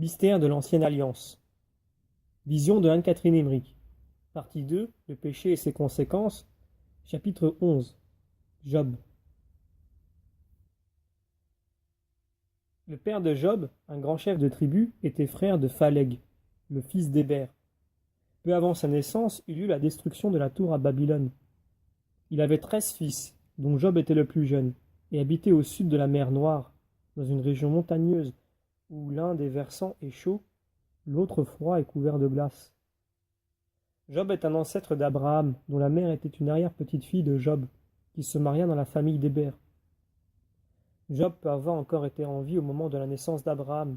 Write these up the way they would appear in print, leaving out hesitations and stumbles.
Mystère de l'Ancienne Alliance. Vision de Anne-Catherine Emmerich. Partie 2. Le péché et ses conséquences. Chapitre 11. Job. Le père de Job, un grand chef de tribu, était frère de Phaleg, le fils d'Héber. Peu avant sa naissance, il eut la destruction de la tour à Babylone. Il avait 13 fils, dont Job était le plus jeune, et habitait au sud de la mer Noire, dans une région montagneuse où l'un des versants est chaud, l'autre froid et couvert de glace. Job est un ancêtre d'Abraham, dont la mère était une arrière-petite-fille de Job, qui se maria dans la famille d'Héber. Job peut avoir encore été en vie au moment de la naissance d'Abraham.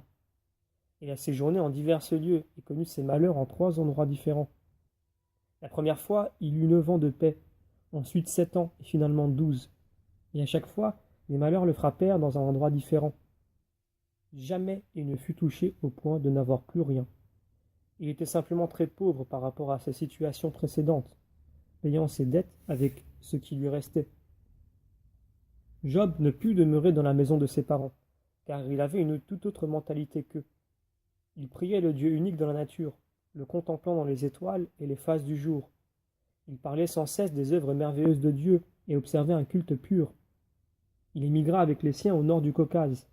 Il a séjourné en divers lieux et connu ses malheurs en 3 endroits différents. La première fois, il eut 9 ans de paix, ensuite 7 ans et finalement 12. Et à chaque fois, les malheurs le frappèrent dans un endroit différent. Jamais il ne fut touché au point de n'avoir plus rien. Il était simplement très pauvre par rapport à sa situation précédente, payant ses dettes avec ce qui lui restait. Job ne put demeurer dans la maison de ses parents, car il avait une toute autre mentalité qu'eux. Il priait le Dieu unique dans la nature, le contemplant dans les étoiles et les phases du jour. Il parlait sans cesse des œuvres merveilleuses de Dieu et observait un culte pur. Il émigra avec les siens au nord du Caucase.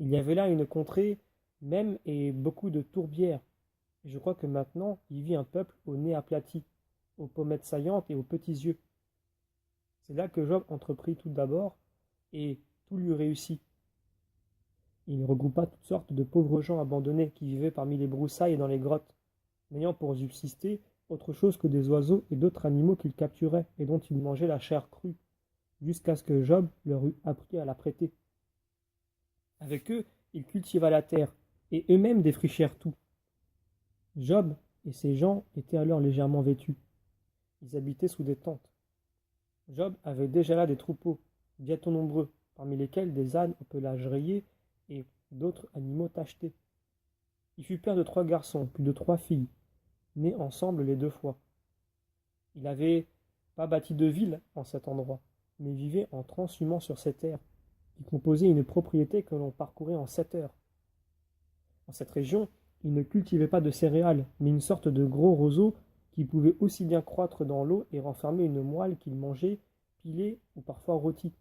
Il y avait là une contrée même et beaucoup de tourbières. Et je crois que maintenant il vit un peuple au nez aplati, aux pommettes saillantes et aux petits yeux. C'est là que Job entreprit tout d'abord, et tout lui réussit. Il regroupa toutes sortes de pauvres gens abandonnés qui vivaient parmi les broussailles et dans les grottes, n'ayant pour subsister autre chose que des oiseaux et d'autres animaux qu'il capturait et dont il mangeait la chair crue, jusqu'à ce que Job leur eût appris à la prêter. Avec eux, il cultiva la terre, et eux-mêmes défrichèrent tout. Job et ses gens étaient alors légèrement vêtus. Ils habitaient sous des tentes. Job avait déjà là des troupeaux, bientôt nombreux, parmi lesquels des ânes au pelage rayé et d'autres animaux tachetés. Il fut père de 3 garçons, puis de 3 filles, nés ensemble les 2 fois. Il n'avait pas bâti de ville en cet endroit, mais vivait en transhumant sur ces terres, qui composaient une propriété que l'on parcourait en 7 heures. En cette région, il ne cultivait pas de céréales, mais une sorte de gros roseau qui pouvait aussi bien croître dans l'eau et renfermer une moelle qu'il mangeait, pilée ou parfois rôtie.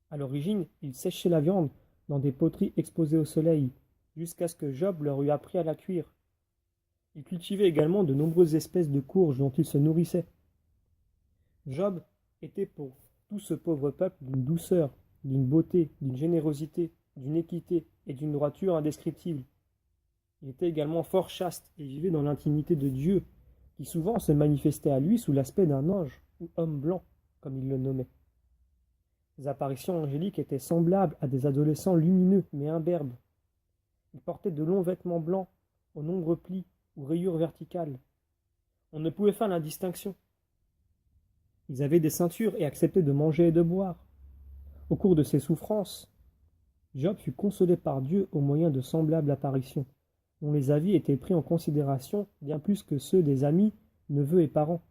À l'origine, il séchait la viande dans des poteries exposées au soleil, jusqu'à ce que Job leur eût appris à la cuire. Il cultivait également de nombreuses espèces de courges dont il se nourrissait. Job était pour tout ce pauvre peuple d'une douceur, d'une beauté, d'une générosité, d'une équité et d'une droiture indescriptibles. Il était également fort chaste et vivait dans l'intimité de Dieu, qui souvent se manifestait à lui sous l'aspect d'un ange ou homme blanc, comme il le nommait. Les apparitions angéliques étaient semblables à des adolescents lumineux mais imberbes. Ils portaient de longs vêtements blancs, aux nombreux plis ou rayures verticales. On ne pouvait faire la distinction. Ils avaient des ceintures et acceptaient de manger et de boire. Au cours de ses souffrances, Job fut consolé par Dieu au moyen de semblables apparitions, dont les avis étaient pris en considération bien plus que ceux des amis, neveux et parents.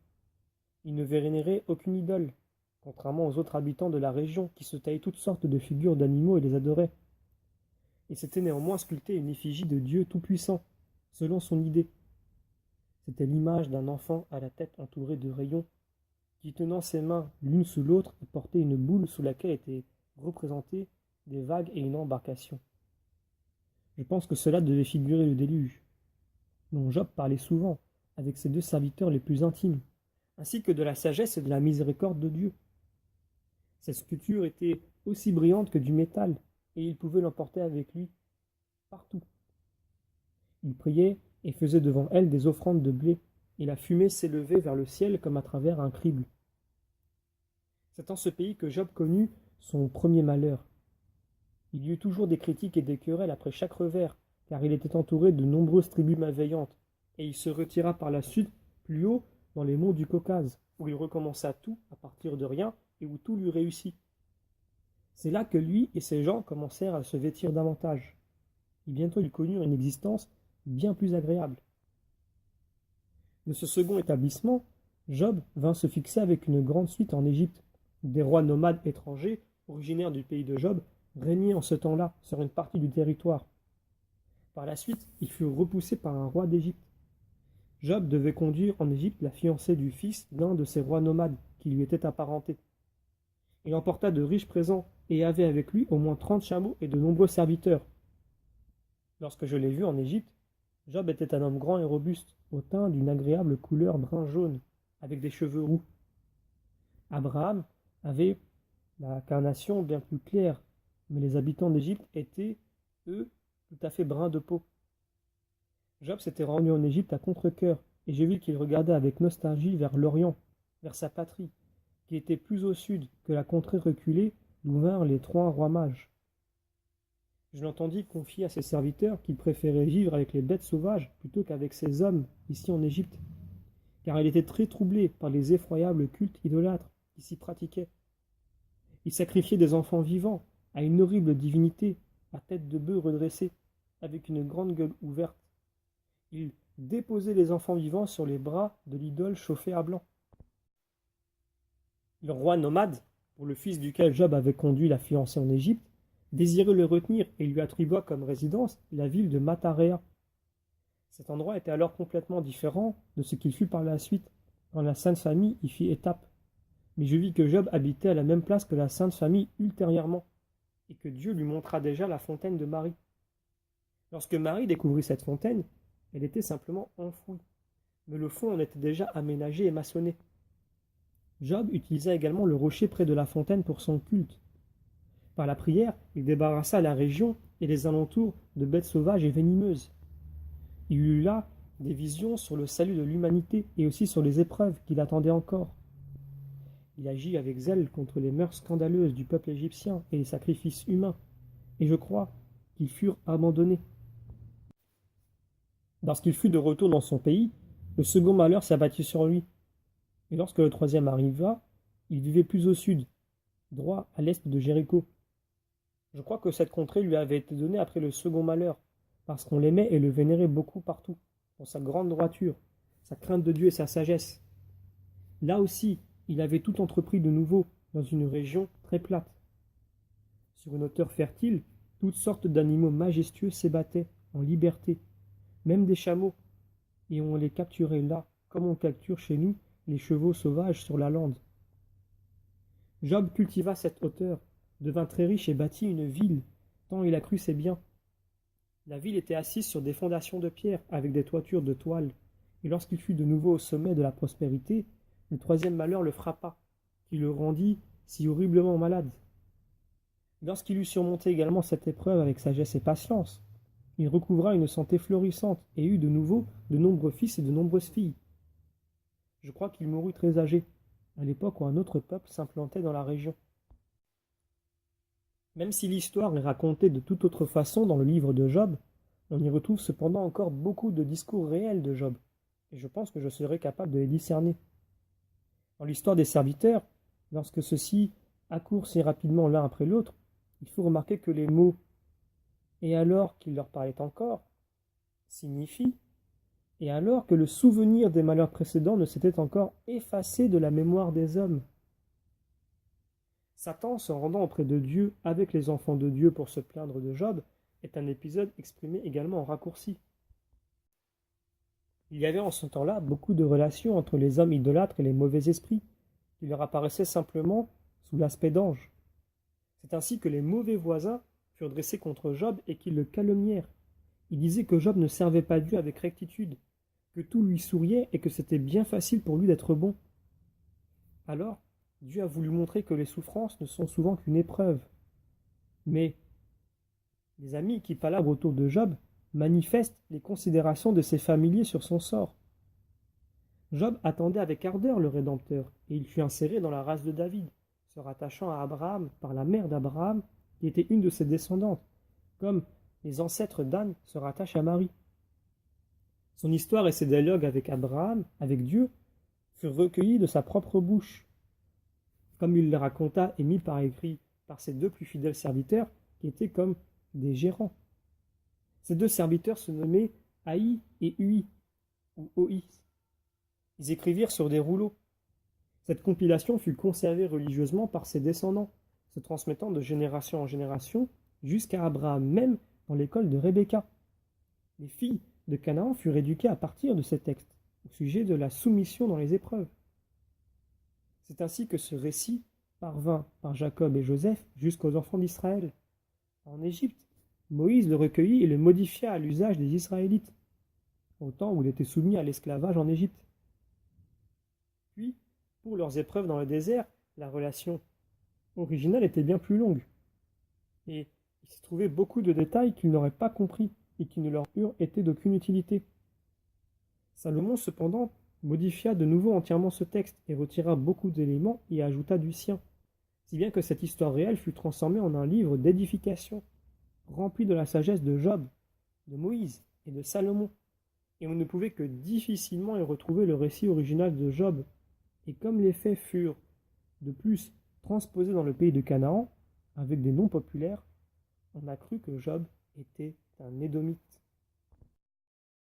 Il ne vénérait aucune idole, contrairement aux autres habitants de la région qui se taillaient toutes sortes de figures d'animaux et les adoraient. Il s'était néanmoins sculpté une effigie de Dieu tout-puissant, selon son idée. C'était l'image d'un enfant à la tête entourée de rayons, qui tenant ses mains l'une sous l'autre et portait une boule sous laquelle étaient représentées des vagues et une embarcation. Je pense que cela devait figurer le déluge, dont Job parlait souvent avec ses 2 serviteurs les plus intimes, ainsi que de la sagesse et de la miséricorde de Dieu. Cette sculpture était aussi brillante que du métal, et il pouvait l'emporter avec lui partout. Il priait et faisait devant elle des offrandes de blé, et la fumée s'élevait vers le ciel comme à travers un crible. C'est en ce pays que Job connut son premier malheur. Il y eut toujours des critiques et des querelles après chaque revers, car il était entouré de nombreuses tribus malveillantes, et il se retira par la suite plus haut dans les monts du Caucase, où il recommença tout à partir de rien et où tout lui réussit. C'est là que lui et ses gens commencèrent à se vêtir davantage, et bientôt ils connurent une existence bien plus agréable. De ce second établissement, Job vint se fixer avec une grande suite en Égypte. Des rois nomades étrangers, originaires du pays de Job, régnaient en ce temps-là sur une partie du territoire. Par la suite, il fut repoussé par un roi d'Égypte. Job devait conduire en Égypte la fiancée du fils d'un de ces rois nomades qui lui était apparenté. Il emporta de riches présents et avait avec lui au moins 30 chameaux et de nombreux serviteurs. Lorsque je l'ai vu en Égypte, Job était un homme grand et robuste, au teint d'une agréable couleur brun-jaune, avec des cheveux roux. Abraham avait la carnation bien plus claire, mais les habitants d'Égypte étaient, eux, tout à fait bruns de peau. Job s'était rendu en Égypte à contre-cœur, et j'ai vu qu'il regardait avec nostalgie vers l'Orient, vers sa patrie, qui était plus au sud que la contrée reculée d'où vinrent les 3 rois mages. Je l'entendis confier à ses serviteurs qu'il préférait vivre avec les bêtes sauvages plutôt qu'avec ses hommes ici en Égypte, car il était très troublé par les effroyables cultes idolâtres qui s'y pratiquaient. Il sacrifiait des enfants vivants à une horrible divinité à tête de bœuf redressée, avec une grande gueule ouverte. Il déposait les enfants vivants sur les bras de l'idole chauffée à blanc. Le roi nomade, pour le fils duquel Job avait conduit la fiancée en Égypte, désirait le retenir et lui attribua comme résidence la ville de Matarea. Cet endroit était alors complètement différent de ce qu'il fut par la suite, quand la Sainte Famille y fit étape. Mais je vis que Job habitait à la même place que la Sainte Famille ultérieurement, et que Dieu lui montra déjà la fontaine de Marie. Lorsque Marie découvrit cette fontaine, elle était simplement enfouie, mais le fond en était déjà aménagé et maçonné. Job utilisa également le rocher près de la fontaine pour son culte. Par la prière, il débarrassa la région et les alentours de bêtes sauvages et venimeuses. Il eut là des visions sur le salut de l'humanité et aussi sur les épreuves qui l'attendaient encore. Il agit avec zèle contre les mœurs scandaleuses du peuple égyptien et les sacrifices humains, et je crois qu'ils furent abandonnés. Lorsqu'il fut de retour dans son pays, le second malheur s'abattit sur lui. Et lorsque le troisième arriva, il vivait plus au sud, droit à l'est de Jéricho. Je crois que cette contrée lui avait été donnée après le second malheur, parce qu'on l'aimait et le vénérait beaucoup partout, pour sa grande droiture, sa crainte de Dieu et sa sagesse. Là aussi, il avait tout entrepris de nouveau, dans une région très plate. Sur une hauteur fertile, toutes sortes d'animaux majestueux s'ébattaient en liberté, même des chameaux, et on les capturait là, comme on capture chez nous les chevaux sauvages sur la lande. Job cultiva cette hauteur, devint très riche et bâtit une ville, tant il accrut ses biens. La ville était assise sur des fondations de pierre, avec des toitures de toile, et lorsqu'il fut de nouveau au sommet de la prospérité, le troisième malheur le frappa, qui le rendit si horriblement malade. Lorsqu'il eut surmonté également cette épreuve avec sagesse et patience, il recouvra une santé florissante et eut de nouveau de nombreux fils et de nombreuses filles. Je crois qu'il mourut très âgé, à l'époque où un autre peuple s'implantait dans la région. Même si l'histoire est racontée de toute autre façon dans le livre de Job, on y retrouve cependant encore beaucoup de discours réels de Job, et je pense que je serai capable de les discerner. Dans l'histoire des serviteurs, lorsque ceux-ci accourent si rapidement l'un après l'autre, il faut remarquer que les mots « et alors qu'il leur parlait encore » signifient « et alors que le souvenir des malheurs précédents ne s'était encore effacé de la mémoire des hommes ». Satan se rendant auprès de Dieu avec les enfants de Dieu pour se plaindre de Job est un épisode exprimé également en raccourci. Il y avait en ce temps-là beaucoup de relations entre les hommes idolâtres et les mauvais esprits, qui leur apparaissaient simplement sous l'aspect d'anges. C'est ainsi que les mauvais voisins furent dressés contre Job et qu'ils le calomnièrent. Ils disaient que Job ne servait pas Dieu avec rectitude, que tout lui souriait et que c'était bien facile pour lui d'être bon. Alors, Dieu a voulu montrer que les souffrances ne sont souvent qu'une épreuve. Mais les amis qui palabrent autour de Job manifestent les considérations de ses familiers sur son sort. Job attendait avec ardeur le Rédempteur, et il fut inséré dans la race de David, se rattachant à Abraham par la mère d'Abraham, qui était une de ses descendantes, comme les ancêtres d'Anne se rattachent à Marie. Son histoire et ses dialogues avec Abraham, avec Dieu, furent recueillis de sa propre bouche, comme il le raconta et mis par écrit par ses 2 plus fidèles serviteurs, qui étaient comme des gérants. Ces 2 serviteurs se nommaient Haï et Ui, ou Oi. Ils écrivirent sur des rouleaux. Cette compilation fut conservée religieusement par ses descendants, se transmettant de génération en génération jusqu'à Abraham même dans l'école de Rebecca. Les filles de Canaan furent éduquées à partir de ces textes, au sujet de la soumission dans les épreuves. C'est ainsi que ce récit parvint par Jacob et Joseph jusqu'aux enfants d'Israël. En Égypte, Moïse le recueillit et le modifia à l'usage des Israélites, au temps où il était soumis à l'esclavage en Égypte. Puis, pour leurs épreuves dans le désert, la relation originale était bien plus longue. Et il s'y trouvait beaucoup de détails qu'ils n'auraient pas compris et qui ne leur eurent été d'aucune utilité. Salomon, cependant, modifia de nouveau entièrement ce texte et retira beaucoup d'éléments et ajouta du sien, si bien que cette histoire réelle fut transformée en un livre d'édification, rempli de la sagesse de Job, de Moïse et de Salomon, et on ne pouvait que difficilement y retrouver le récit original de Job. Et comme les faits furent, de plus, transposés dans le pays de Canaan, avec des noms populaires, on a cru que Job était un Édomite.